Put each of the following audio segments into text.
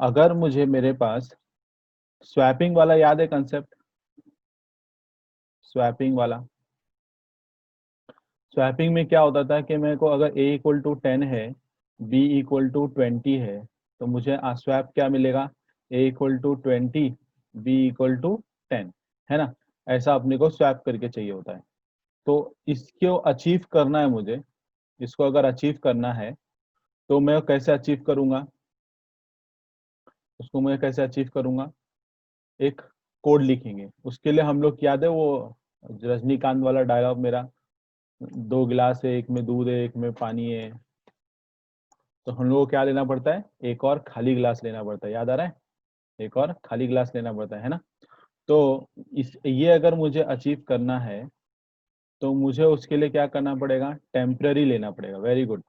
अगर मुझे मेरे पास स्वैपिंग वाला याद है कंसेप्ट, स्वैपिंग वाला, स्वैपिंग में क्या होता था कि मेरे को अगर a इक्वल टू 10 है, b इक्वल टू 20 है, तो मुझे स्वैप क्या मिलेगा, a equal to 20, b equal to 10, है ना। ऐसा अपने को स्वैप करके चाहिए होता है। तो इसको अचीव करना है मुझे, इसको अगर अचीव करना है तो मैं कैसे अचीव करूंगा, उसको मैं कैसे अचीव करूंगा, एक कोड लिखेंगे उसके लिए। हम लोग याद है वो रजनीकांत वाला डायलॉग मेरा, 2 गिलास है, एक में दूध है एक में पानी है, तो हम लोग को क्या लेना पड़ता है, एक और खाली गिलास लेना पड़ता है, याद आ रहा है, एक और खाली गिलास लेना पड़ता है ना। तो इस ये अगर मुझे अचीव करना है तो मुझे उसके लिए क्या करना पड़ेगा, टेम्पररी लेना पड़ेगा। वेरी गुड,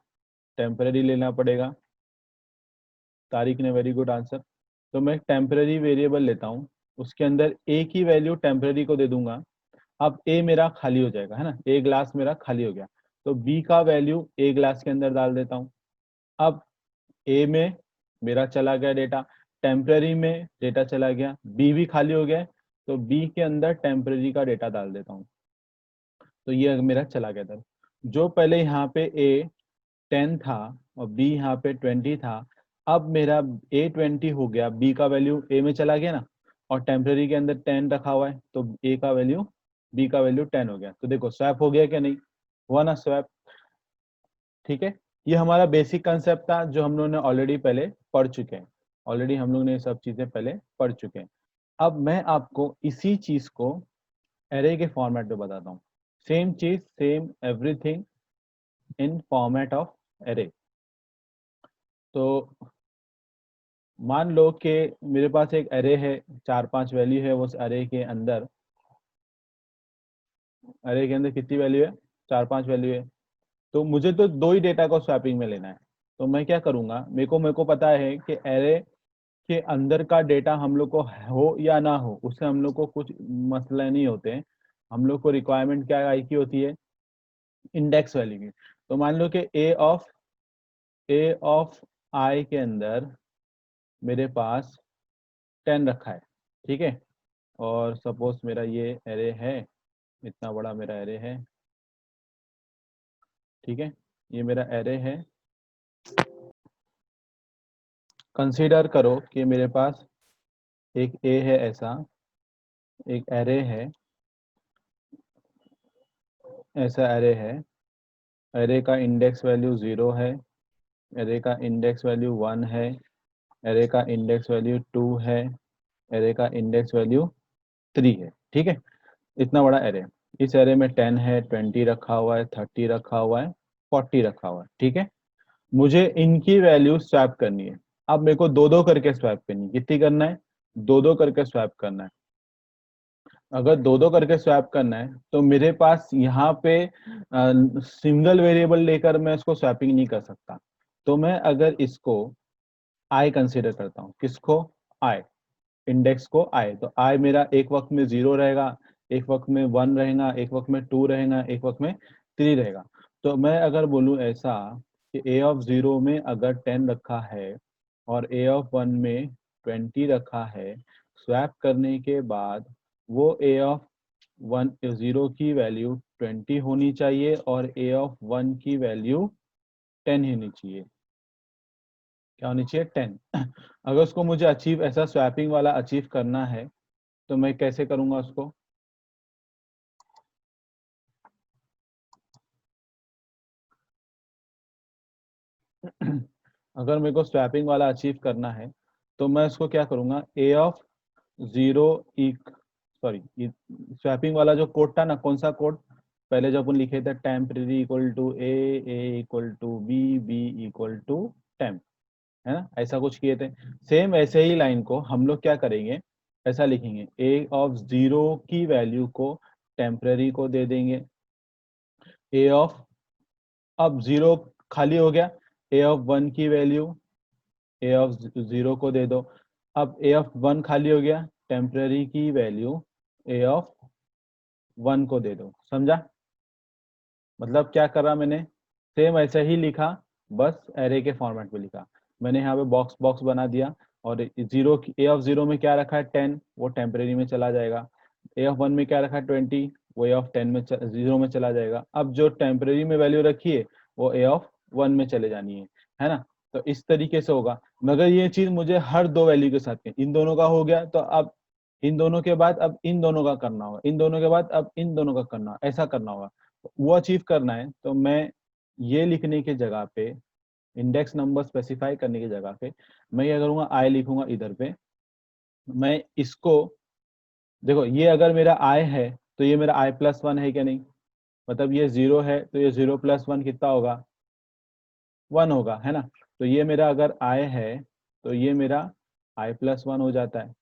टेम्पररी लेना पड़ेगा। तारिक ने वेरी गुड आंसर। तो मैं टेम्पररी वेरिएबल लेता हूँ, उसके अंदर ए की वैल्यू टेम्पररी को दे दूंगा। अब ए मेरा खाली हो जाएगा, है ना, ए ग्लास मेरा खाली हो गया, तो बी का वैल्यू ए ग्लास के अंदर डाल देता हूँ। अब ए में मेरा चला गया डेटा, टेम्पररी में डेटा चला गया, बी भी खाली हो गया है, तो बी के अंदर टेम्पररी का डेटा डाल देता हूँ, तो ये मेरा चला गया था। जो पहले यहाँ पे ए 10 था और बी यहाँ पे 20 था, अब मेरा ए 20 हो गया, बी का वैल्यू ए में चला गया ना, और टेम्पररी के अंदर 10 रखा हुआ है, तो ए का वैल्यू बी का वैल्यू 10 हो गया। तो देखो स्वैप हो गया क्या, नहीं हुआ ना स्वैप, ठीक है। ये हमारा बेसिक कंसेप्ट था जो हम लोगों ने ऑलरेडी पहले पढ़ चुके हैं, ऑलरेडी हम लोग ने ये सब चीजें पहले पढ़ चुके हैं। अब मैं आपको इसी चीज को एरे के फॉर्मेट में बताता हूँ, सेम चीज, same everything in format of array. तो मान लो कि मेरे पास एक एरे है, 4-5 वैल्यू है, उस एरे के अंदर, एरे के अंदर कितनी वैल्यू है, 4-5 वैल्यू है। तो मुझे तो दो ही डेटा को स्वैपिंग में लेना है, तो मैं क्या करूंगा, मेरे को पता है कि एरे के अंदर का डेटा हम लोग को हो या ना हो, उससे हम लोग को कुछ मसला नहीं होते हैं। हम लोग को रिक्वायरमेंट क्या आई की होती है, इंडेक्स वैल्यू की। तो मान लो कि ए ऑफ आई के अंदर मेरे पास 10 रखा है, ठीक है। और सपोज मेरा ये एरे है, इतना बड़ा मेरा एरे है, ठीक है, ये मेरा एरे है। कंसीडर करो कि मेरे पास एक ए है, ऐसा एक एरे है, ऐसा एरे है, एरे का इंडेक्स वैल्यू 0 है, एरे का इंडेक्स वैल्यू 1 है, एरे का इंडेक्स वैल्यू 2 है, एरे का इंडेक्स वैल्यू 3 है, ठीक है। इतना बड़ा एरे, इस एरे में 10 है, 20 रखा हुआ है, 30 रखा हुआ है, 40 रखा हुआ है, ठीक है। मुझे इनकी वैल्यू स्वैप करनी है। अब मेरे को दो दो करके स्वैप करनी है, कितनी करना है, दो दो करके स्वैप करना है। अगर दो दो करके स्वैप करना है तो मेरे पास यहाँ पे सिंगल वेरिएबल लेकर मैं इसको स्वैपिंग नहीं कर सकता। तो मैं अगर इसको आई कंसीडर करता हूँ, किसको, आई, इंडेक्स को आई, तो आई मेरा एक वक्त में 0 रहेगा, एक वक्त में 1 रहेगा, एक वक्त में 2 रहेगा, एक वक्त में 3 रहेगा। तो मैं अगर बोलूँ ऐसा कि ए ऑफ 0 में अगर 10 रखा है और ए ऑफ 1 में 20 रखा है, स्वैप करने के बाद वो ए ऑफ 0 की वैल्यू 20 होनी चाहिए और ए ऑफ 1 की वैल्यू 10 होनी चाहिए। क्या होनी चाहिए, 10। अगर उसको मुझे अचीव, ऐसा स्वैपिंग वाला अचीव करना है तो मैं कैसे करूंगा उसको, अगर मेरे को स्वैपिंग वाला अचीव करना है तो मैं इसको क्या करूंगा, ए ऑफ 0 एक, सॉरी, स्वैपिंग वाला जो कोड था ना, कौन सा कोड, पहले जब अपन लिखे थे, temporary equal to A equal to B equal to temp, है ना, ऐसा कुछ किए थे। सेम ऐसे ही लाइन को हम लोग क्या करेंगे, ऐसा लिखेंगे, ए ऑफ 0 की वैल्यू को टेम्परेरी को दे देंगे, ए ऑफ, अब 0 खाली हो गया, ए ऑफ 1 की वैल्यू ए ऑफ 0 को दे दो। अब ए ऑफ 1 खाली हो गया, टेम्परेरी की वैल्यू ए ऑफ 1 को दे दो, समझा। मतलब क्या करा मैंने, सेम ऐसे ही लिखा, बस एरे के फॉर्मेट में लिखा। मैंने यहाँ पे बॉक्स बॉक्स बना दिया और जीरो, ए ऑफ जीरो में क्या रखा है 10, वो टेम्परेरी में चला जाएगा। ए ऑफ वन में क्या रखा है 20, वो ए ऑफ 10 में जीरो में चला जाएगा। अब जो टेम्परेरी में वैल्यू रखी है वो ए ऑफ वन में चले जानी है ना। तो इस तरीके से होगा, मगर ये चीज मुझे हर दो वैल्यू के साथ इन दोनों का हो गया, तो अब इन दोनों के बाद अब इन दोनों का करना होगा, इन दोनों के बाद अब इन दोनों का करना होगा, ऐसा करना होगा। वो अचीव करना है तो मैं ये लिखने की जगह पे, इंडेक्स नंबर स्पेसिफाई करने की जगह पे मैं क्या करूंगा, आई लिखूंगा इधर पे। मैं इसको देखो, ये अगर मेरा आई है तो ये मेरा आई प्लस वन है क्या नहीं, मतलब ये जीरो है तो ये जीरो प्लस वन कितना होगा, वन होगा, है ना। तो ये मेरा अगर आई है तो ये मेरा आई प्लस वन हो जाता है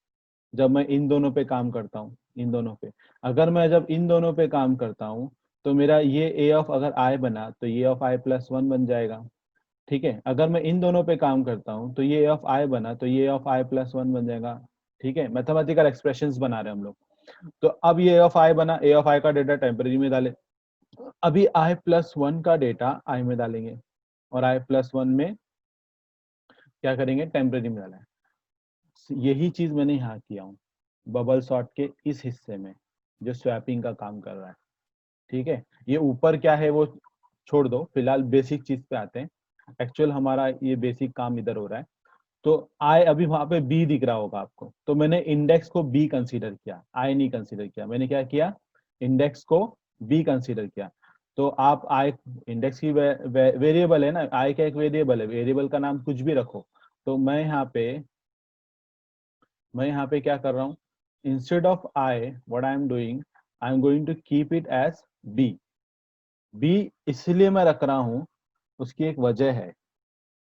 जब मैं इन दोनों पे काम करता हूँ, इन दोनों पे। अगर मैं जब इन दोनों पे काम करता हूँ तो मेरा ये ए ऑफ अगर आई बना तो ये ऑफ आई प्लस वन बन जाएगा, ठीक है। अगर मैं इन दोनों पे काम करता हूँ तो ये ऑफ आई बना तो ये ऑफ आई प्लस वन बन जाएगा, ठीक है। मैथमेटिकल एक्सप्रेशंस बना रहे हैं हम लोग। तो अब ये ऑफ आई बना, ए ऑफ आई का डेटा टेम्परेरी में डाले, अभी आई प्लस वन का डेटा आई में डालेंगे और आई प्लस वन में क्या करेंगे, टेम्परेरी में डालेंगे। यही चीज मैंने यहाँ किया हूँ बबल सॉर्ट के इस हिस्से में जो स्वैपिंग का काम कर रहा है, ठीक है। ये ऊपर क्या है वो छोड़ दो, फिलहाल बेसिक चीज पे आते हैं। एक्चुअल हमारा ये बेसिक काम इधर हो रहा है। तो आई अभी वहां पे बी दिख रहा होगा आपको, तो मैंने इंडेक्स को बी कंसीडर किया, आई नहीं कंसीडर किया। मैंने क्या किया, इंडेक्स को बी कंसीडर किया। तो आप आई इंडेक्स की वेरिएबल है ना, आई का एक वेरिएबल है, वेरिएबल का नाम कुछ भी रखो। तो मैं यहाँ पे क्या कर रहा हूँ, instead of I what I am doing, I am going to keep it as B. B इसलिए मैं रख रहा हूँ, उसकी एक वजह है।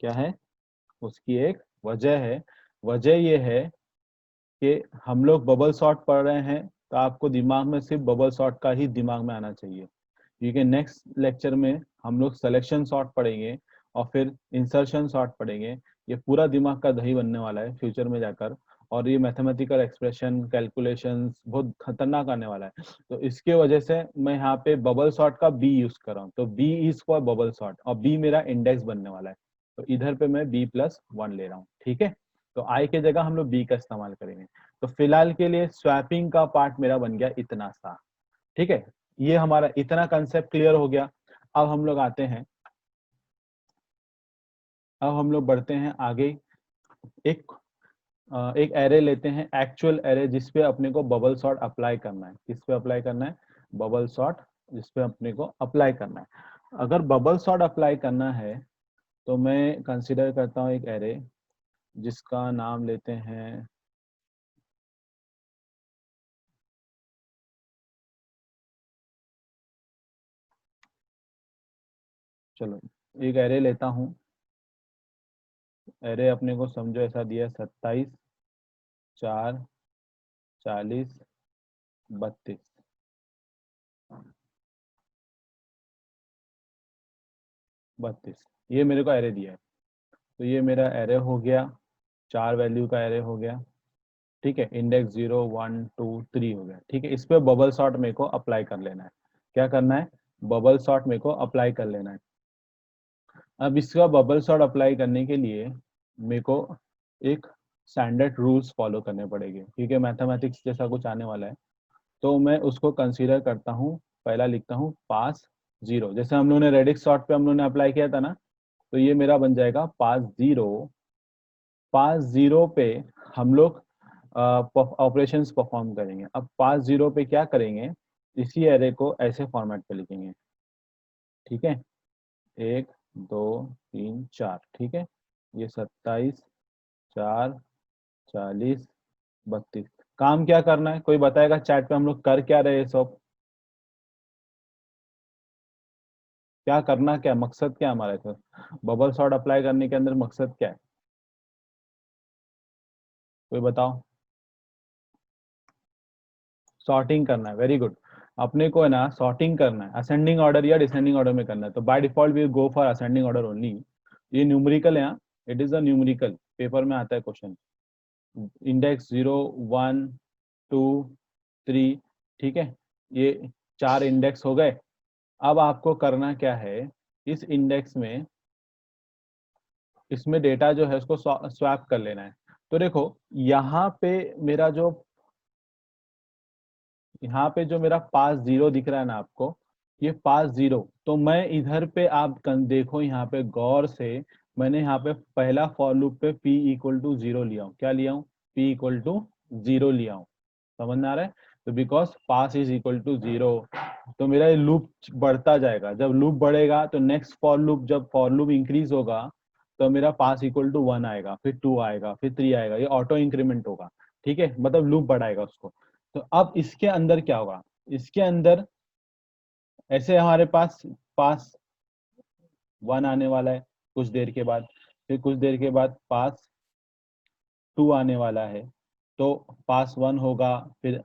क्या है उसकी एक वजह है? वजह ये है कि हम लोग बबल सॉर्ट पढ़ रहे हैं, तो आपको दिमाग में सिर्फ बबल सॉर्ट का ही दिमाग में आना चाहिए, क्योंकि नेक्स्ट लेक्चर में हम लोग सिलेक्शन सॉर्ट पढ़ेंगे और फिर इंसर्शन सॉर्ट पढ़ेंगे। ये पूरा दिमाग का दही बनने वाला है फ्यूचर में जाकर, और ये मैथमेटिकल एक्सप्रेशन कैलकुलेशंस बहुत खतरनाक आने वाला है। तो इसके वजह से मैं यहाँ पे बबल सॉर्ट का बी यूज कर रहा हूँ, तो B is for bubble sort और बी मेरा इंडेक्स बनने वाला है। तो इधर पे मैं बी प्लस वन ले रहा हूँ, ठीक है। तो आई के जगह हम लोग बी का इस्तेमाल करेंगे। तो फिलहाल के लिए स्वैपिंग का पार्ट मेरा बन गया इतना सा, ठीक है। ये हमारा इतना कंसेप्ट क्लियर हो गया। अब हम लोग आते हैं, अब हम लोग बढ़ते हैं आगे। एक एक एरे लेते हैं, एक्चुअल एरे, जिसपे अपने को बबल सॉर्ट अप्लाई करना है। किस पे अप्लाई करना है, बबल सॉर्ट जिसपे अपने को अप्लाई करना है। अगर बबल सॉर्ट अप्लाई करना है तो मैं कंसिडर करता हूँ एक एरे जिसका नाम लेते हैं, चलो एक एरे लेता हूँ। एरे अपने को समझो ऐसा दिया है 27, 4, 40, 32, 32, ये मेरे को एरे दिया है। तो ये मेरा एरे हो गया, 4 वैल्यू का एरे हो गया, ठीक है। इंडेक्स 0, 1, 2, 3 हो गया, ठीक है। इस पे बबल सॉर्ट मेरे को अप्लाई कर लेना है। क्या करना है, बबल सॉर्ट मेरे को अप्लाई कर लेना है। अब इसका बबल सॉर्ट अप्लाई करने के लिए मेरे को एक स्टैंडर्ड रूल्स फॉलो करने पड़ेंगे, क्योंकि मैथमेटिक्स जैसा कुछ आने वाला है। तो मैं उसको कंसीडर करता हूँ, पहला लिखता हूँ पास जीरो, जैसे हम लोगों ने रेडिक्स सॉर्ट पे हम लोगों ने अप्लाई किया था ना। तो ये मेरा बन जाएगा पास जीरो। पास जीरो पे हम लोग ऑपरेशंस परफॉर्म करेंगे। अब पास जीरो पे क्या करेंगे, इसी एरे को ऐसे फॉर्मेट पे लिखेंगे, ठीक है। 1, 2, 3, 4, ठीक है। ये 27, 4, 40, 32। काम क्या करना है, कोई बताएगा चैट पे, हम लोग कर क्या रहे हैं सब, क्या करना, क्या मकसद, क्या हमारा है बबल सॉर्ट अप्लाई करने के अंदर मकसद क्या है, कोई बताओ। सॉर्टिंग करना है, वेरी गुड। अपने को है ना सॉर्टिंग करना है, असेंडिंग ऑर्डर या डिसेंडिंग ऑर्डर में करना है। तो by default we go for ascending order only. ये न्यूमेरिकल है, it is a numerical, paper में आता है क्वेश्चन। इंडेक्स 0, 1, 2, 3, ठीक है। ये 4 इंडेक्स हो गए। अब आपको करना क्या है, इस इंडेक्स में, इसमें डेटा जो है उसको स्वैप कर लेना है। तो देखो यहाँ पे जो मेरा पास जीरो दिख रहा है ना आपको, ये पास जीरो, तो मैं इधर पे आप देखो यहाँ पे गौर से, मैंने यहाँ पे पहला फॉर लूप पे p इक्वल टू जीरो लिया हूँ। क्या लिया हूँ? p इक्वल टू जीरो लिया हूँ। समझ में आ रहा है? तो because pass is equal to zero, तो मेरा ये लूप बढ़ता जाएगा। जब लूप बढ़ेगा तो नेक्स्ट फॉर लूप, जब फॉर लूप इंक्रीज होगा तो मेरा पास इक्वल टू वन आएगा, फिर टू आएगा, फिर थ्री आएगा, ये ऑटो इंक्रीमेंट होगा। ठीक है, मतलब लूप बढ़ाएगा उसको। तो अब इसके अंदर क्या होगा? इसके अंदर ऐसे हमारे पास पास वन आने वाला है कुछ देर के बाद, फिर कुछ देर के बाद पास टू आने वाला है, तो पास वन होगा, फिर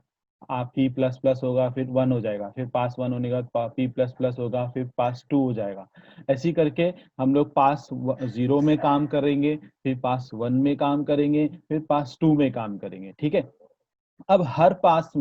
आप पी प्लस प्लस होगा, फिर वन हो जाएगा, फिर पास वन होने के बाद पी प्लस प्लस होगा, फिर पास टू हो जाएगा। ऐसी करके हम लोग पास जीरो में काम करेंगे, फिर पास वन में काम करेंगे, फिर पास टू में काम करेंगे। ठीक है, अब हर पास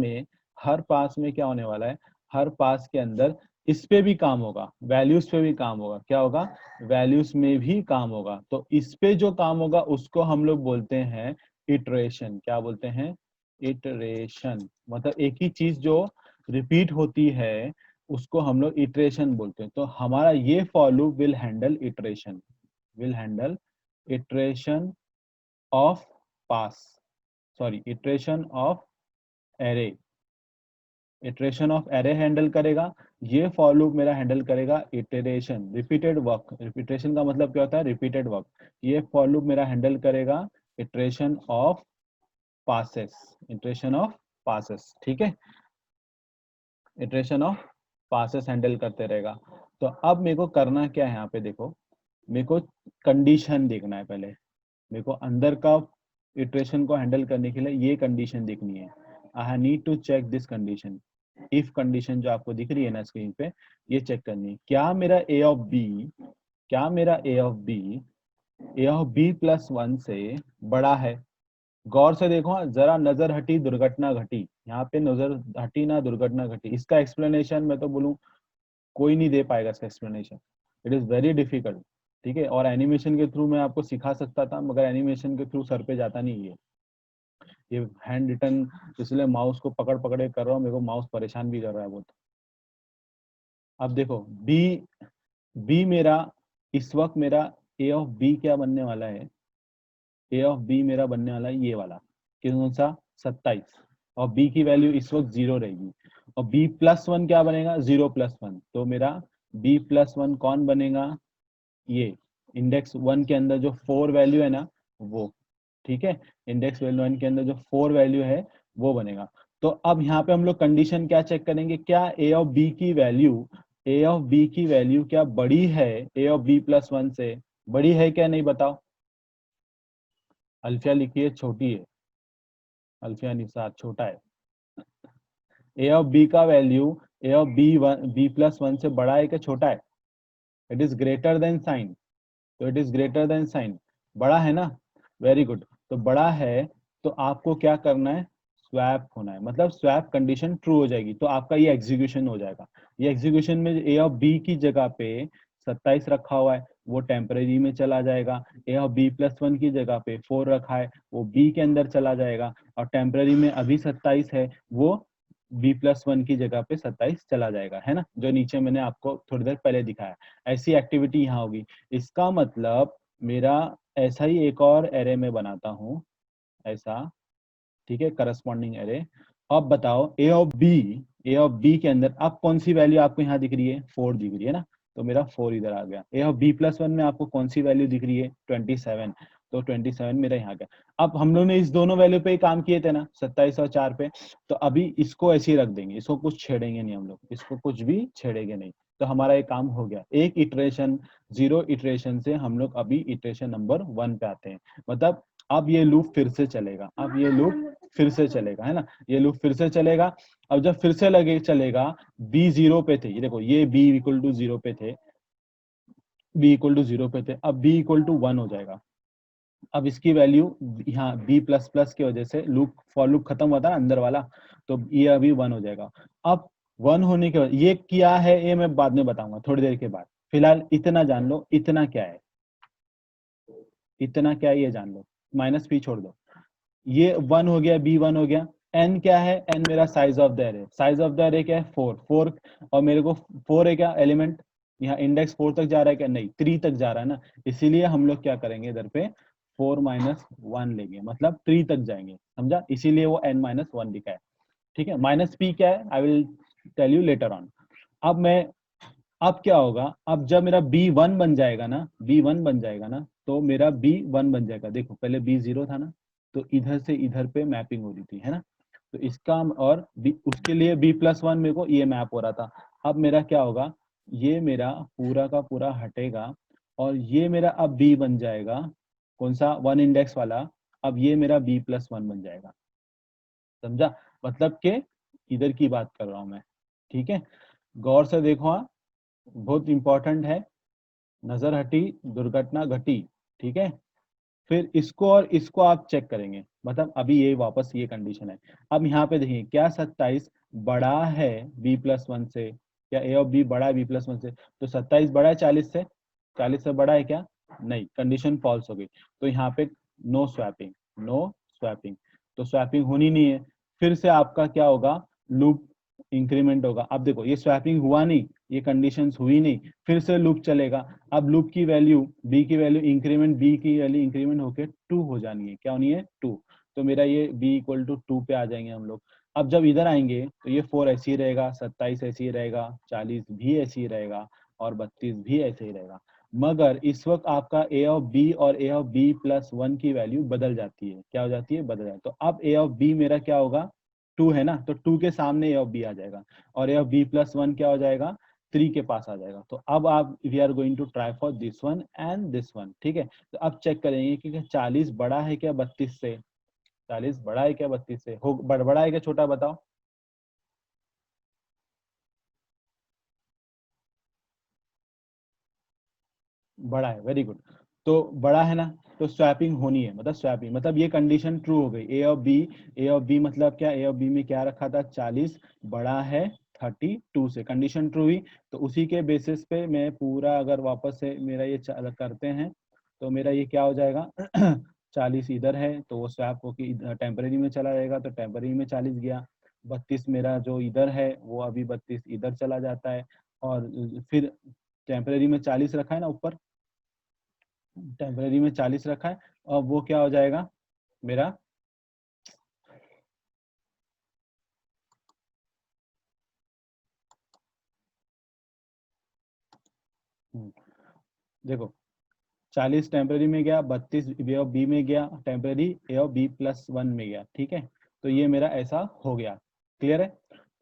में क्या होने वाला है? हर पास के अंदर इस पे भी काम होगा, वैल्यूज पे भी काम होगा। क्या होगा? वैल्यूज में भी काम होगा। तो इस पे जो काम होगा उसको हम लोग बोलते हैं इटरेशन। क्या बोलते हैं? इटरेशन। मतलब एक ही चीज जो रिपीट होती है उसको हम लोग इटरेशन बोलते हैं। तो हमारा ये for loop will handle iteration, will handle iteration of pass, sorry iteration of array, iteration of array handle करेगा। ये फॉर लूप मेरा हैंडल करेगा इटरेशन, रिपीटेड वर्क। रिपीटेशन का मतलब क्या होता है? Repeated work. ये फॉर लूप मेरा हैंडल करेगा iteration of passes, iteration of passes. ठीक है, इटरेशन ऑफ पासेस हैंडल करते रहेगा। तो अब मेरे को करना क्या है? यहाँ पे देखो, मेरे को कंडीशन देखना है पहले। मेरे को अंदर का इटरेशन को हैंडल करने के लिए ये कंडीशन देखनी है। I need to check this condition. If condition जो आपको दिख रही है ना स्क्रीन पे, ये चेक करनी है। क्या मेरा ए ऑफ बी, क्या मेरा ए ऑफ बी प्लस वन से बड़ा है? गौर से देखो, जरा नजर हटी दुर्घटना घटी। यहाँ पे नजर हटी ना दुर्घटना घटी। इसका एक्सप्लेनेशन मैं तो बोलूं कोई नहीं दे पाएगा इसका explanation. It is very difficult. ठीक है, और एनिमेशन के थ्रू मैं आपको सिखा सकता था, मगर एनिमेशन के थ्रू सर पे जाता नहीं है ये हैंड रिटन, इसलिए माउस को पकड़ पकड़े कर रहा हूँ। मेरे को माउस परेशान भी कर रहा है बहुत। अब देखो बी, बी मेरा इस वक्त मेरा ए ऑफ बी क्या बनने वाला है? ए ऑफ बी मेरा बनने वाला है ये वाला, कौन सा? 27। और बी की वैल्यू इस वक्त जीरो रहेगी। और बी प्लस वन क्या बनेगा? Zero plus one. तो मेरा बी प्लस वन कौन बनेगा? ये इंडेक्स वन के अंदर जो फोर वैल्यू है ना वो। ठीक है, इंडेक्स वैल्यू वन के अंदर जो फोर वैल्यू है वो बनेगा। तो अब यहाँ पे हम लोग कंडीशन क्या चेक करेंगे? क्या ए ऑफ बी की वैल्यू क्या बड़ी है A of B plus one से? बड़ी है क्या? नहीं बताओ। अल्फिया लिखिए छोटी है, अल्फिया निसार छोटा है। ए ऑफ बी का value A of B plus one से बड़ा है क्या छोटा है? It is greater than sine. तो it is greater than sine, बड़ा है ना? Very good. तो बड़ा है तो आपको क्या करना है? स्वैप होना है, मतलब स्वैप कंडीशन ट्रू हो जाएगी तो आपका ये एग्जीक्यूशन हो जाएगा। ये एग्जीक्यूशन में ए ऑफ बी की जगह पे 27 रखा हुआ है वो टेम्परेरी में चला जाएगा। ए ऑफ बी प्लस वन की जगह पे 4 रखा है वो बी के अंदर चला जाएगा। और टेम्परेरी में अभी 27 है वो बी प्लस वन की जगह पे 27 चला जाएगा, है ना? जो नीचे मैंने आपको थोड़ी देर पहले दिखाया। ऐसी एक्टिविटी यहाँ होगी। इसका मतलब मेरा ऐसा ही एक और एरे में बनाता हूँ ऐसा। ठीक है, करस्पॉन्डिंग एरे। अब बताओ ए ऑफ बी के अंदर अब कौन सी वैल्यू आपको यहाँ दिख रही है? 4 दिख रही है ना? तो मेरा 4 इधर आ गया। ए ऑफ बी प्लस वन में आपको कौन सी वैल्यू दिख रही है? 27। तो 27 मेरा यहाँ गया। अब हम लोग ने इस दोनों वैल्यू पे ही काम किए थे ना, 27 और 4 पे। तो अभी इसको ऐसे ही रख देंगे, इसको कुछ छेड़ेंगे नहीं हम लोग, इसको कुछ भी छेड़ेंगे नहीं। तो हमारा ये काम हो गया। एक इटरेशन, जीरो इटरेशन से हम लोग अभी इटरेशन नंबर 1 पे आते हैं। मतलब अब ये लूप फिर से चलेगा, अब ये लूप फिर से चलेगा, है ना? ये लूप फिर से चलेगा। अब जब फिर से लगे चलेगा, बी जीरो पे थे, ये देखो ये बी इक्वल टू जीरो पे थे, बी इक्वल टू जीरो पे थे, अब बी इक्वल टू वन हो जाएगा। अब इसकी वैल्यू यहाँ बी प्लस प्लस की वजह से लूप फॉर लूप खत्म हुआ था ना अंदर वाला, तो ये अभी 1 हो जाएगा। अब 1 होने के बाद ये क्या है ये मैं बाद में बताऊंगा थोड़ी देर के बाद। फिलहाल इतना जान लो, इतना क्या है, इतना क्या है ये जान लो, माइनस पी छोड़ दो। ये 1 हो गया, B1 हो गया। n क्या है? n मेरा size of the array, size of the array क्या है? 4 और मेरे को 4 है क्या एलिमेंट, यहाँ इंडेक्स 4 तक जा रहा है क्या? नहीं, 3 तक जा रहा है ना, इसीलिए हम लोग क्या करेंगे इधर पे 4 माइनस 1 लेंगे, मतलब 3 तक जाएंगे, समझा? इसीलिए वो n माइनस 1 लिखा है, ठीक है। माइनस p क्या है? I will tell you later on. अब मैं, अब क्या होगा, अब जब मेरा B1 बन जाएगा ना, B1 बन जाएगा ना, तो मेरा B1 बन जाएगा। देखो पहले B0 था ना, तो इधर से इधर पे मैपिंग हो रही थी, है ना, तो इसका और उसके लिए B+1 मेरे को ये मैप हो रहा था। अब मेरा क्या होगा, ये मेरा पूरा का पूरा हटेगा और ये मेरा अब B बन जाएगा, कौन सा? 1 इंडेक्स वाला। अब ये मेरा B+1 बन जाएगा, समझा? मतलब के इधर की बात कर रहा हूं मैं, ठीक है। गौर से देखो, हाँ, बहुत इंपॉर्टेंट है। नजर हटी, दुर्घटना घटी, ठीक है। फिर इसको और इसको आप चेक करेंगे, मतलब अभी ये वापस ये कंडीशन है। अब यहाँ पे देखिए, क्या 27 बड़ा है B+1 से? क्या A ऑफ B बड़ा है B+1 से? तो 27 बड़ा है 40 से? 40 से बड़ा है क्या? नहीं, कंडीशन फॉल्स हो गई। तो यहाँ पे नो स्वैपिंग, नो स्वैपिंग, तो स्वैपिंग होनी नहीं है। फिर से आपका क्या होगा, लूप इंक्रीमेंट होगा। अब देखो ये स्वैपिंग हुआ नहीं, ये कंडीशंस हुई नहीं, फिर से लूप चलेगा। अब लूप की वैल्यू, बी की वैल्यू इंक्रीमेंट, बी की वैल्यू इंक्रीमेंट होकर 2 हो जानी है, क्या होनी है? 2। तो मेरा ये b इक्वल टू 2 पे आ जाएंगे हम लोग। अब जब इधर आएंगे तो ये 4 ऐसे ही रहेगा, 27 ऐसे ही रहेगा, 40 भी ऐसे ही रहेगा और 32 भी ऐसे ही रहेगा। मगर इस वक्त आपका a ऑफ b और a ऑफ B+1 की वैल्यू बदल जाती है। क्या हो जाती है? बदल जाती है। तो अब a ऑफ b मेरा क्या होगा? 2 है ना, तो 2 के सामने a ऑफ b आ जाएगा और a ऑफ B+1 क्या हो जाएगा? 3 के पास आ जाएगा। तो अब आप, we are going to try for this one and this one, ठीक है। तो अब चेक करेंगे कि 40 बड़ा है क्या 32 से? 40 बड़ा है क्या 32 से? हो बड़ा है क्या छोटा, बताओ? बड़ा है, वेरी गुड। तो बड़ा है ना, तो स्वैपिंग होनी है, मतलब स्वैपिंग मतलब ये कंडीशन ट्रू हो गई। ए ऑफ बी मतलब क्या? ए ऑफ बी में क्या रखा था? 40 बड़ा है 32 से, कंडीशन ट्रू हुई। तो उसी के बेसिस पे मैं पूरा, अगर वापस से मेरा ये करते हैं, तो मेरा ये क्या हो जाएगा 40 इधर है तो वो स्वैप होके टेम्परेरी में चला जाएगा, तो टेम्परेरी में 40 गया। 32 मेरा जो इधर है वो अभी 32 इधर चला जाता है। और फिर टेम्परेरी में 40 रखा है ना ऊपर, टेम्परेरी में 40 रखा है, और वो क्या हो जाएगा मेरा? हम्म, देखो 40 टेम्परेरी में गया, 32 ए ऑफ बी में गया, टेम्परेरी ए ऑफ B+1 में गया, ठीक है। तो ये मेरा ऐसा हो गया, क्लियर है।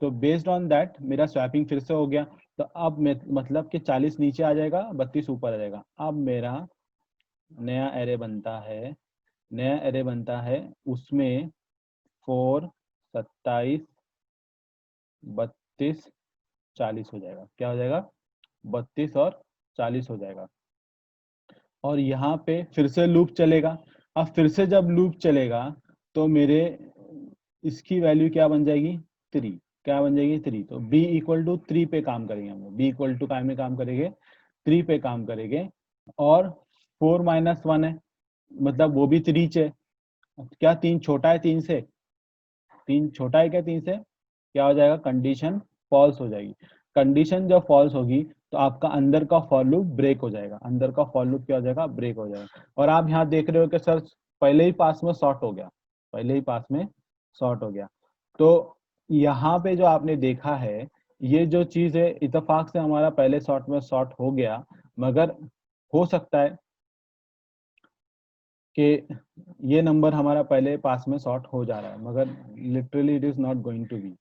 तो बेस्ड ऑन दैट मेरा स्वैपिंग फिर से हो गया। तो अब मतलब कि 40 नीचे आ जाएगा, 32 ऊपर आ जाएगा। अब मेरा नया एरे बनता है, नया एरे बनता है, उसमें 4, 27, 32, 40 हो जाएगा। क्या हो जाएगा? 32 और 40 हो जाएगा। और यहाँ पे फिर से लूप चलेगा। अब फिर से जब लूप चलेगा तो मेरे इसकी वैल्यू क्या बन जाएगी? 3। क्या बन जाएगी? 3। तो b इक्वल टू 3 पे काम करेंगे हम लोग। b इक्वल टू काय में काम करेंगे? 3 पे काम करेंगे। और 4 - 1 है, मतलब वो भी 3 है। क्या 3 छोटा है 3 से? 3 छोटा है क्या 3 से? क्या हो जाएगा? कंडीशन फॉल्स हो जाएगी। कंडीशन जब फॉल्स होगी तो आपका अंदर का फॉर लूप ब्रेक हो जाएगा। अंदर का फॉर लूप क्या हो जाएगा? ब्रेक हो जाएगा। और आप यहाँ देख रहे हो कि सर पहले ही पास में शॉर्ट हो गया, पहले ही पास में शॉर्ट हो गया। तो यहाँ पे जो आपने देखा है, ये जो चीज है इत्तेफाक से हमारा पहले शॉर्ट में शॉर्ट हो गया, मगर हो सकता है कि ये नंबर हमारा पहले पास में शॉर्ट हो जा रहा है, मगर literally it is not going to be.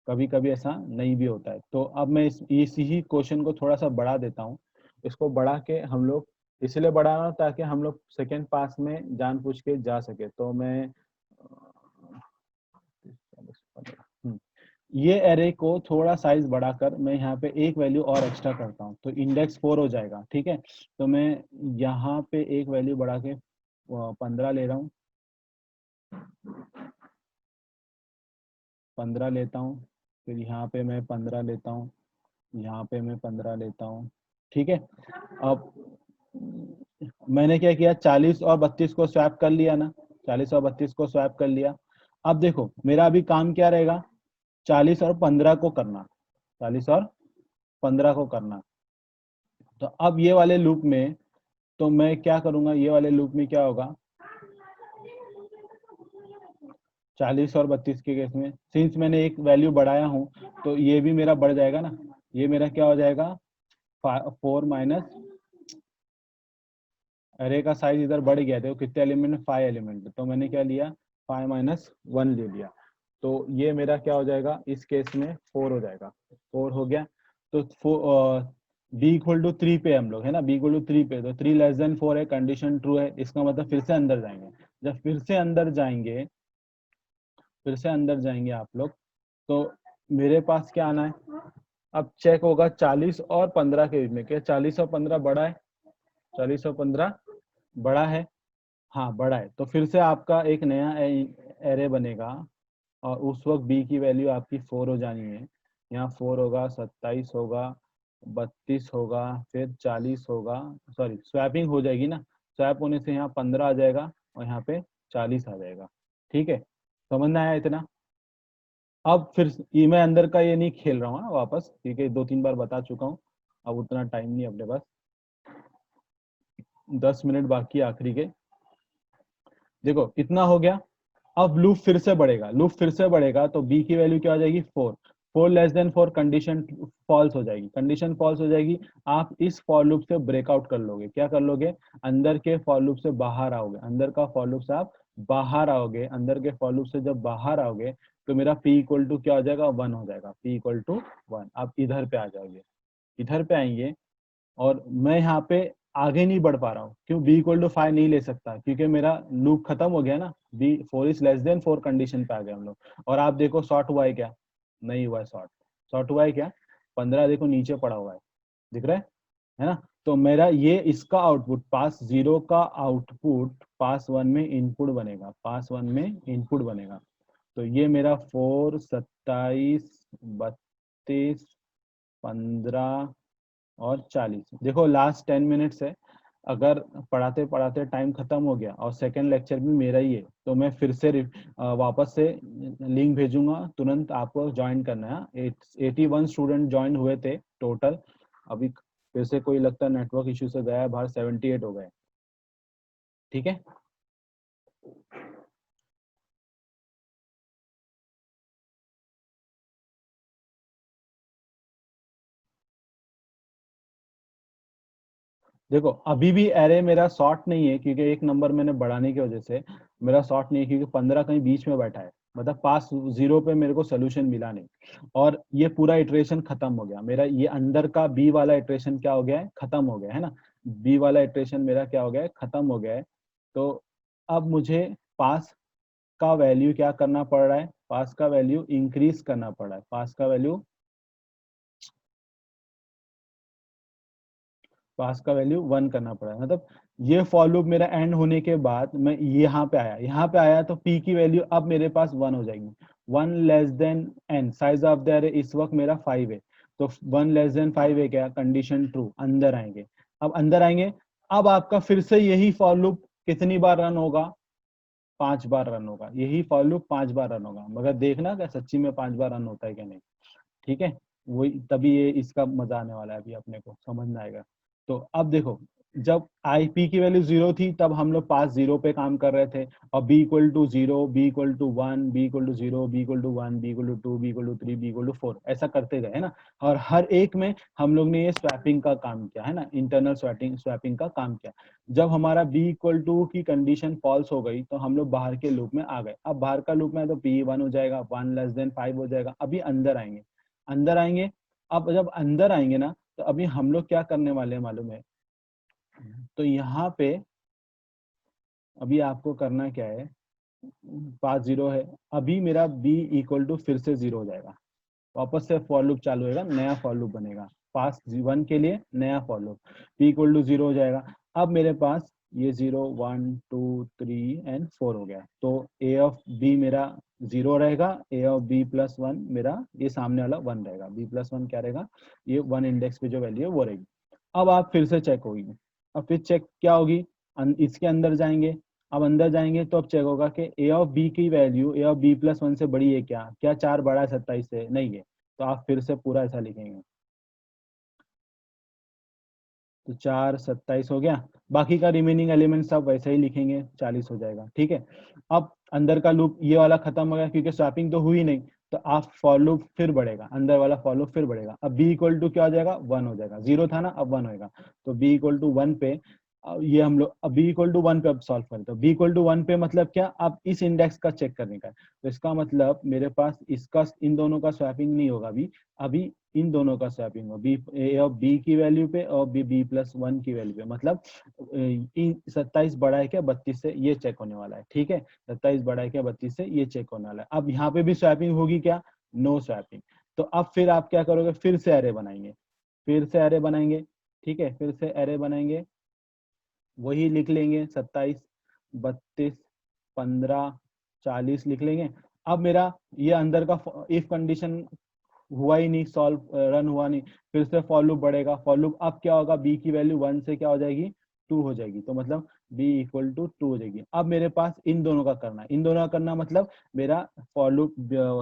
कभी कभी ऐसा नहीं भी होता है। तो अब मैं इसी ही क्वेश्चन को थोड़ा सा बढ़ा देता हूँ। इसको बढ़ा के हम लोग, इसलिए बढ़ा रहा हूँ ताकि हम लोग सेकेंड पास में जान पूछ के जा सके। तो मैं हम्म, ये एरे को थोड़ा साइज बढ़ाकर मैं यहाँ पे एक वैल्यू और एक्स्ट्रा करता हूँ, तो इंडेक्स 4 हो जाएगा, ठीक है। तो मैं यहाँ पे एक वैल्यू बढ़ा के 15 ले रहा हूँ, 15 लेता हूँ। फिर यहाँ पे मैं 15 लेता हूँ, यहाँ पे मैं 15 लेता हूँ, ठीक है। अब मैंने क्या किया, 40 और 32 को स्वैप कर लिया ना, 40 और 32 को स्वैप कर लिया। अब देखो मेरा अभी काम क्या रहेगा, 40 और 15 को करना, 40 और 15 को करना। तो अब ये वाले लूप में तो मैं क्या करूंगा, ये वाले लूप में क्या होगा, 40 और 32 के केस में सिंस मैंने एक वैल्यू बढ़ाया हूं तो ये भी मेरा बढ़ जाएगा ना, ये मेरा क्या हो जाएगा 4 माइनस, अरे का साइज इधर बढ़ गया, देखो कितने एलिमेंट है, 5 एलिमेंट, तो मैंने क्या लिया 5 माइनस 1 ले लिया। तो ये मेरा क्या हो जाएगा, इस केस में 4 हो जाएगा, 4 हो गया। तो बी इक्वल टू 3 पे हम लोग है ना, बी इक्वल टू 3 पे, तो 3 लेस देन 4 है, कंडीशन ट्रू है, इसका मतलब फिर से अंदर जाएंगे। जब फिर से अंदर जाएंगे, फिर से अंदर जाएंगे आप लोग, तो मेरे पास क्या आना है, अब चेक होगा 40 और 15 के बीच में, क्या 40 और 15 बड़ा है, 40 और 15 बड़ा है, हाँ बड़ा है। तो फिर से आपका एक नया एरे बनेगा और उस वक्त बी की वैल्यू आपकी 4 हो जानी है। यहाँ 4 होगा, 27 होगा, 32 होगा, फिर 40 होगा, सॉरी स्वैपिंग हो जाएगी ना, स्वैप होने से यहाँ 15 आ जाएगा और यहाँ पे 40 आ जाएगा। ठीक है, समझ में आया इतना। अब फिर ये मैं अंदर का ये नहीं खेल रहा हूँ वापस, क्योंकि 2-3 बार बता चुका हूँ, अब उतना टाइम नहीं अपने पास, 10 मिनट बाकी आखिरी के। देखो इतना हो गया। अब लूप फिर से बढ़ेगा, लूप फिर से बढ़ेगा तो बी की वैल्यू क्या हो जाएगी 4, 4 लेस देन 4, कंडीशन फॉल्स हो जाएगी, कंडीशन फॉल्स हो जाएगी। आप इस फॉर लूप से ब्रेकआउट कर लोगे, क्या कर लोगे, अंदर के फॉर लूप से बाहर आओगे, अंदर का फॉर लूप से आप बाहर आओगे, अंदर के फॉर लूप से जब बाहर आओगे तो मेरा p इक्वल टू क्या हो जाएगा 1 हो जाएगा, p इक्वल टू 1। आप इधर पे आ जाओगे, इधर पे आएंगे और मैं यहाँ पे आगे नहीं बढ़ पा रहा हूँ, क्यों, बी इक्वल टू 5 नहीं ले सकता क्योंकि मेरा लूप खत्म हो गया ना, B 4 is less than 4 condition पे आ गए हम लोग। और आप देखो शॉर्ट हुआ है क्या, नहीं हुआ है शॉर्ट, शॉर्ट हुआ है क्या, 15 देखो नीचे पड़ा हुआ है, दिख रहा है ना। तो मेरा ये इसका आउटपुट पास 0 का आउटपुट पास 1 में इनपुट बनेगा, पास 1 में इनपुट बनेगा। तो ये मेरा 4, 27, 32, 15 और 40, देखो लास्ट 10 मिनट्स है। अगर पढ़ाते पढ़ाते टाइम खत्म हो गया और सेकंड लेक्चर भी मेरा ही है तो मैं फिर से वापस से लिंक भेजूंगा, तुरंत आपको ज्वाइन करना है। 81 स्टूडेंट ज्वाइन हुए थे टोटल, अभी फिर से कोई लगता है नेटवर्क इश्यू से गया है बाहर, 78 हो गए। ठीक है, देखो अभी भी एरे मेरा शॉर्ट नहीं है क्योंकि एक नंबर मैंने बढ़ाने की वजह से मेरा शॉर्ट नहीं है, क्योंकि 15 कहीं बीच में बैठा है, मतलब पास 0 पे मेरे को सोल्यूशन मिला नहीं। और ये पूरा इटरेशन खत्म हो गया मेरा, ये अंदर का बी वाला इटरेशन क्या हो गया है, खत्म हो गया है ना, बी वाला इटरेशन मेरा क्या हो गया है, खत्म हो गया है। तो अब मुझे पास का वैल्यू क्या करना पड़ रहा है, पास का वैल्यू इंक्रीज करना पड़ रहा है, पास का वैल्यू, पास का वैल्यू 1 करना पड़ा, मतलब ये फॉर लूप मेरा एंड होने के बाद मैं यहाँ पे आया, यहाँ पे आया तो p की वैल्यू अब मेरे पास 1 हो जाएगी, 1 less than n, size of the अरे इस वक्त मेरा 5 है, तो 1 लेस देन 5 है क्या, कंडीशन ट्रू, अंदर आएंगे। अब अंदर आएंगे, अब आपका फिर से यही फॉर लूप कितनी बार रन होगा, 5 बार रन होगा, यही फॉर लूप 5 बार रन होगा, मगर देखना क्या सच्ची में 5 बार रन होता है क्या नहीं। ठीक है, वही तभी ये इसका मजा आने वाला है, अभी अपने को समझ में आएगा। तो अब देखो, जब IP की वैल्यू 0 थी तब हम लोग पास 0 पे काम कर रहे थे, और b equal to 0, b equal to 1, b equal to 0, b equal to 1, b equal to 2, b equal to 3, b equal to 4, ऐसा करते गए है ना। और हर एक में हम लोग ने ये स्वैपिंग का काम किया है ना, इंटरनल स्वैपिंग स्वैपिंग का काम किया। जब हमारा b इक्वल टू की कंडीशन फॉल्स हो गई तो हम लोग बाहर के लूप में आ गए। अब बाहर का लूप में तो p 1 हो जाएगा, 1 लेस देन 5 हो जाएगा। अभी अंदर आएंगे, अंदर आएंगे, अब जब अंदर आएंगे ना तो अभी हम लोग क्या करने वाले हैं मालूम है, तो यहाँ पे अभी आपको करना क्या है, पास 0 है, अभी मेरा b इक्वल टू फिर से 0 हो जाएगा, वापस से फॉर लूप चालू होगा, नया फॉर लूप बनेगा, पास 1 के लिए नया for loop, p equal to 0 हो जाएगा। अब मेरे पास ये 0, 1, 2, 3 एंड 4 हो गया, तो a ऑफ b मेरा 0 रहेगा, a ऑफ b प्लस 1 मेरा ये सामने वाला 1 रहेगा, b प्लस 1 क्या रहेगा, ये 1 इंडेक्स पे जो वैल्यू है वो रहेगी। अब आप फिर से चेक होगी, अब फिर चेक क्या होगी, इसके अंदर जाएंगे, अब अंदर जाएंगे तो अब चेक होगा कि ए ऑफ बी की value A of B plus 1 से बड़ी है क्या, क्या 4 बड़ा है 27 से, नहीं है, तो आप फिर से पूरा ऐसा लिखेंगे। तो 4 27 हो गया, बाकी का रिमेनिंग एलिमेंट सब वैसे ही लिखेंगे, 40 हो जाएगा। ठीक है, अब अंदर का लूप ये वाला खत्म हो गया क्योंकि स्वैपिंग तो हुई नहीं, तो आप फॉर लूप फिर बढ़ेगा, अंदर वाला फॉर लूप फिर बढ़ेगा। अब बी इक्वल टू क्या हो जाएगा, 1 हो जाएगा, 0 था ना अब 1 होएगा। तो बी इक्वल टू 1 पे ये हम लोग अब बी इक्वल टू 1 पे अब सॉल्व करें, तो बी इक्वल टू 1 पे मतलब क्या, अब इस इंडेक्स का चेक करने का है। तो इसका मतलब मेरे पास इसका इन दोनों का स्वैपिंग नहीं होगा अभी, अभी इन दोनों का स्वैपिंग हो, बी ए ऑफ बी की वैल्यू पे और बी बी प्लस 1 की वैल्यू पे, मतलब 27 बड़ा है क्या 32 से, ये चेक होने वाला है। ठीक है, 27 बड़ा है क्या 32 से, ये चेक होने वाला है। अब यहाँ पे भी स्वैपिंग होगी क्या, नो स्वैपिंग। तो अब फिर आप क्या करोगे, फिर से एरे बनाएंगे, फिर से एरे बनाएंगे। ठीक है, फिर से एरे बनाएंगे, वही लिख लेंगे 27 32 15 40 लिख लेंगे। अब मेरा ये अंदर का इफ कंडीशन हुआ ही नहीं, सॉल्व रन हुआ नहीं, फिर से फॉर लूप बढ़ेगा, फॉर लूप अब क्या होगा, बी की वैल्यू 1 से क्या हो जाएगी 2 हो जाएगी, तो मतलब बी इक्वल टू 2 हो जाएगी। अब मेरे पास इन दोनों का करना है, इन दोनों का करना मतलब मेरा फॉर लूप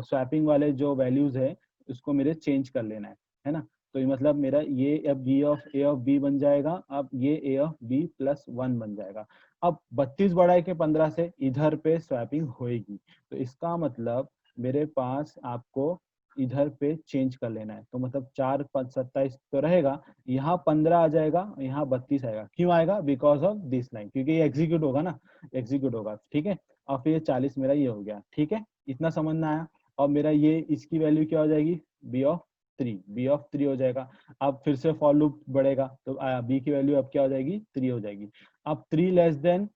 स्वैपिंग वाले जो वैल्यूज है उसको मेरे चेंज कर लेना है ना। तो ये मतलब मेरा ये अब B of A of B बन जाएगा, अब ये ए ऑफ बी प्लस 1 बन जाएगा। अब 32 बढ़ाए के 15 से इधर पे स्वैपिंग होएगी, तो इसका मतलब मेरे पास आपको इधर पे चेंज कर लेना है। तो मतलब 4 5 27 तो रहेगा, यहाँ 15 आ जाएगा, यहाँ 32 आएगा। क्यों आएगा, बिकॉज ऑफ दिस लाइन, क्योंकि ये एग्जीक्यूट होगा ना, एग्जीक्यूट होगा। ठीक है, और फिर ये 40 मेरा ये हो गया। ठीक है, इतना समझ में आया। और मेरा ये इसकी वैल्यू क्या हो जाएगी, बी ऑफ 3, बी ऑफ 3 हो जाएगा। अब फिर से फॉर लूप बढ़ेगा, तो बी की वैल्यू अब क्या हो जाएगी 3 हो जाएगी। अब 3 लेस देन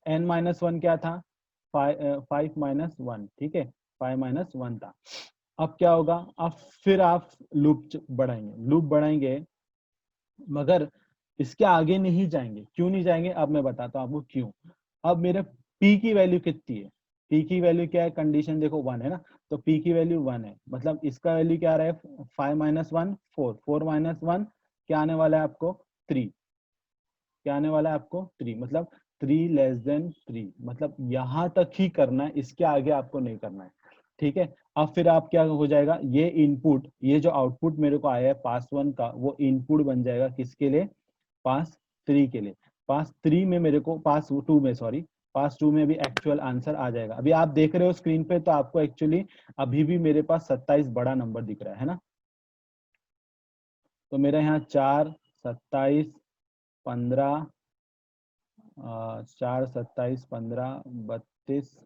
n माइनस 1 क्या था, 5 माइनस 1। ठीक है, 5 माइनस 1 था। अब क्या होगा, अब फिर आप लूप बढ़ाएंगे, लूप बढ़ाएंगे, मगर इसके आगे नहीं जाएंगे। क्यों नहीं जाएंगे, अब मैं बताता हूँ आपको क्यों। अब मेरे p की वैल्यू कितनी है, p की वैल्यू क्या है, कंडीशन देखो 1 है ना, तो p की वैल्यू 1 है, मतलब इसका वैल्यू क्या आ रहा है 5 माइनस 1 4, 4 माइनस 1 क्या आने वाला है आपको 3, क्या आने वाला है आपको 3, मतलब 3 लेस देन 3, मतलब यहां तक ही करना है, इसके आगे आपको नहीं करना है। ठीक है, अब फिर आप क्या हो जाएगा, ये इनपुट, ये जो आउटपुट मेरे को आया है पास 1 का, वो इनपुट बन जाएगा किसके लिए, पास 3 के लिए। पास 3 में मेरे को, पास 2 में सॉरी, पास 2 में भी एक्चुअल आंसर आ जाएगा। अभी आप देख रहे हो स्क्रीन पे, तो आपको एक्चुअली अभी भी मेरे पास 27 बड़ा नंबर दिख रहा है ना। तो मेरा यहाँ 4 27 15 4 27 15 32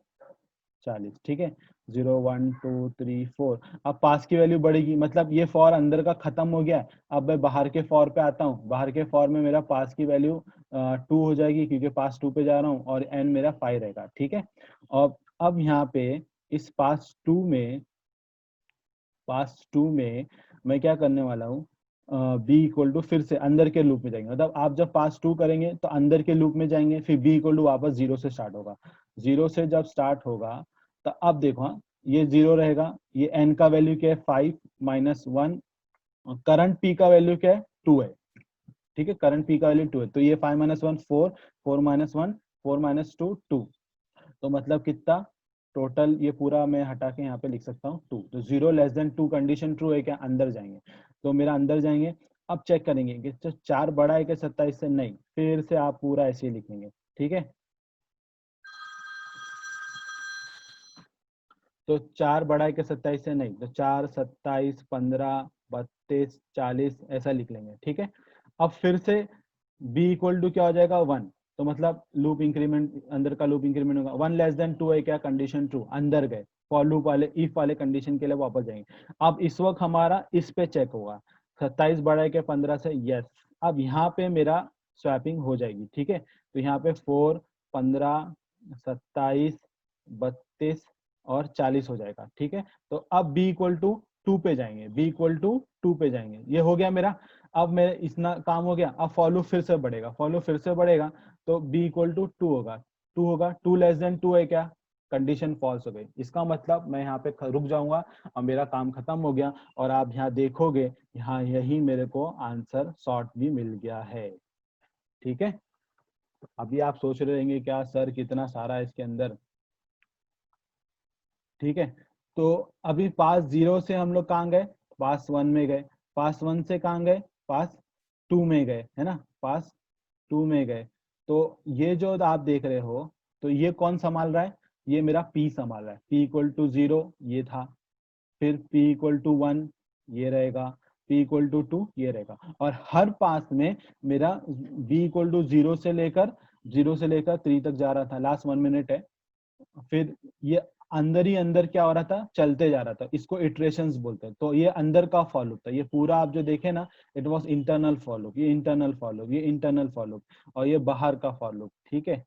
40। ठीक है, 0 1 2 3 4। अब पास की वैल्यू बढ़ेगी, मतलब ये फॉर अंदर का खत्म हो गया। अब मैं बाहर के फॉर पे आता हूँ, बाहर के फॉर में मेरा पास की वैल्यू 2 हो जाएगी, क्योंकि पास 2 पे जा रहा हूँ, और एन मेरा 5 रहेगा। ठीक है, और अब यहाँ पे इस पास 2 में मैं क्या करने वाला हूँ, बी इक्वल टू फिर से अंदर के लूप में जाएंगे, मतलब आप जब पास 2 करेंगे तो अंदर के लूप में जाएंगे, फिर बी इक्वल टू वापस 0 से स्टार्ट होगा। 0 से जब स्टार्ट होगा तो अब देखो, हाँ ये 0 रहेगा, ये एन का वैल्यू क्या है 5 माइनस 1, करंट पी का वैल्यू क्या है 2 है। ठीक है, करंट पी का वैल्यू 2 है, तो ये 5 माइनस 1 4, 4 माइनस 1 4 माइनस 2 2, तो मतलब कितना टोटल, ये पूरा मैं हटा के यहाँ पे लिख सकता हूँ 2। तो 0 लेस देन 2 कंडीशन ट्रू है क्या, अंदर जाएंगे, तो मेरा अंदर जाएंगे। अब चेक करेंगे कि तो 4 बड़ा है क्या 27 से, नहीं, फिर से आप पूरा ऐसे ही लिखेंगे। ठीक है, तो 4 बड़ा है क्या 27 से, नहीं, तो 4 27 15 32 40 ऐसा लिख लेंगे। ठीक है, अब फिर से b इक्वल टू क्या हो जाएगा 1, तो मतलब लूप इंक्रीमेंट, अंदर का लूप इंक्रीमेंट होगा। 1 लेस देन 2 है क्या, कंडीशन ट्रू, अंदर गए, फॉर लूप वाले इफ वाले कंडीशन के लिए वापस जाएंगे। अब इस वक्त हमारा इस पे चेक होगा, 27 बड़ा है क्या 15 से, यस। अब यहाँ पे मेरा स्वैपिंग हो जाएगी। ठीक है, तो यहाँ पे 4 15 27 32 और 40 हो जाएगा। ठीक है, तो अब b इक्वल टू 2 पे जाएंगे, b इक्वल टू 2 पे जाएंगे, ये हो गया मेरा। अब मैं इतना काम हो गया, अब फॉलो फिर से बढ़ेगा, फॉलो फिर से बढ़ेगा, तो b इक्वल टू 2 होगा, 2 होगा, 2 लेस देन 2 है क्या, कंडीशन फॉल्स हो गई। इसका मतलब मैं यहाँ पे रुक जाऊंगा और मेरा काम खत्म हो गया, और आप यहाँ देखोगे यहाँ यही मेरे को आंसर शॉर्ट भी मिल गया है। ठीक है, अभी आप सोच रहे रहेंगे क्या सर कितना सारा है इसके अंदर, ठीक है। तो अभी पास 0 से हम लोग कहाँ गए, पास 1 में गए, पास 1 से कहाँ गए, पास 2 में गए, है ना, पास 2 में गए। तो ये जो आप देख रहे हो, तो ये कौन संभाल रहा है, ये मेरा P संभाल रहा है। P इक्वल टू 0 ये था, फिर P इक्वल टू 1 ये रहेगा, P इक्वल टू 2 ये रहेगा। और हर पास में मेरा B इक्वल टू 0 से लेकर 3 तक जा रहा था, लास्ट 1 मिनट है। फिर ये अंदर ही अंदर क्या हो रहा था, चलते जा रहा था, इसको इटरेशंस बोलते हैं। तो ये अंदर का फॉर लूप था, ये पूरा आप जो देखे ना, it was internal for loop, ये इंटरनल फॉर लूप, ये इंटरनल फॉर लूप, और ये बाहर का फॉर लूप, ठीक है।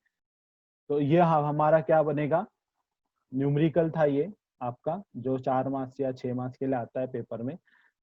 तो ये हमारा क्या बनेगा, न्यूमेरिकल था ये आपका, जो 4 मार्क्स या 6 मार्क्स के लिए आता है पेपर में।